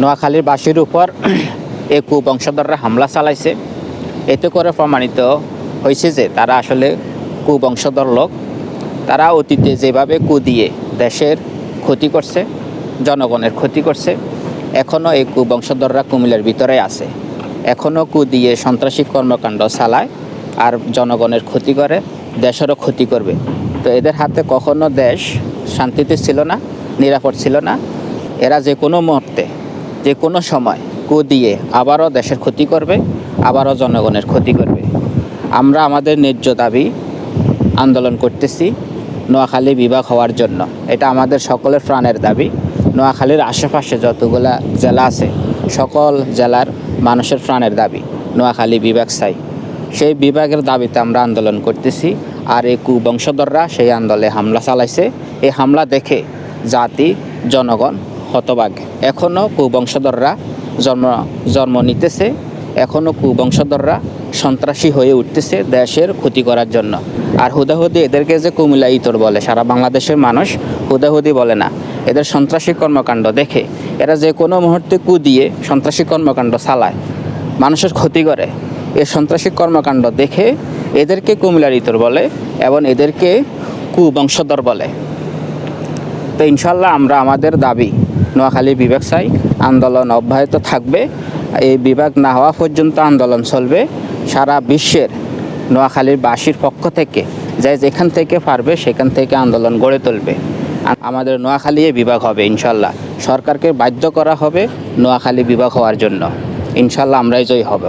নোয়াখালীর বাসীর উপর এই কুবংশধররা হামলা চালাইছে। এতে করে প্রমাণিত হয়েছে যে তারা আসলে কুবংশধর লোক। তারা অতীতে যেভাবে কু দিয়ে দেশের ক্ষতি করছে, জনগণের ক্ষতি করছে, এখনও এই কুবংশধররা কুমিল্লার ভিতরে আছে। এখনও কু দিয়ে সন্ত্রাসী কর্মকাণ্ড চালায় আর জনগণের ক্ষতি করে, দেশেরও ক্ষতি করবে। তো এদের হাতে কখনো দেশ শান্তিতে ছিল না, নিরাপদ ছিল না। এরা যে কোনো মুহূর্তে, যে কোনো সময় কু দিয়ে আবারও দেশের ক্ষতি করবে, আবারও জনগণের ক্ষতি করবে। আমরা আমাদের ন্যায্য দাবি আন্দোলন করতেছি নোয়াখালী বিভাগ হওয়ার জন্য। এটা আমাদের সকলের প্রাণের দাবি। নোয়াখালীর আশেপাশে যতগুলা জেলা আছে সকল জেলার মানুষের প্রাণের দাবি নোয়াখালী বিভাগ চাই। সেই বিভাগের দাবিতে আমরা আন্দোলন করতেছি। আর এই কুবংশধররা সেই আন্দোলনে হামলা চালাইছে। এই হামলা দেখে জাতি, জনগণ হতবাক। এখনও কুবংশধররা জন্ম নিতেছে, এখনও কুবংশধররা সন্ত্রাসী হয়ে উঠতেছে দেশের ক্ষতি করার জন্য। আর হুদাহুদি এদেরকে যে কুমিল্লা ইতর বলে, সারা বাংলাদেশের মানুষ হুদাহুদি বলে না। এদের সন্ত্রাসী কর্মকাণ্ড দেখে এরা যে কোনো মুহূর্তে কু দিয়ে সন্ত্রাসী কর্মকাণ্ড চালায়, মানুষের ক্ষতি করে। এই সন্ত্রাসী কর্মকাণ্ড দেখে এদেরকে কুমিল্লার ইতর বলে এবং এদেরকে কুবংশধর বলে। তো ইনশাল্লাহ আমরা আমাদের দাবি নোয়াখালী বিভাগ চাই। আন্দোলন অব্যাহত থাকবে। এই বিভাগ না হওয়া পর্যন্ত আন্দোলন চলবে। সারা বিশ্বের নোয়াখালীর বাসীর পক্ষ থেকে যেখান থেকে পারবে সেখান থেকে আন্দোলন গড়ে তুলবে। আমাদের নোয়াখালী বিভাগ হবে ইনশাল্লাহ। সরকারকে বাধ্য করা হবে নোয়াখালী বিভাগ হওয়ার জন্য। ইনশাল্লাহ আমরাই জয়ী হব।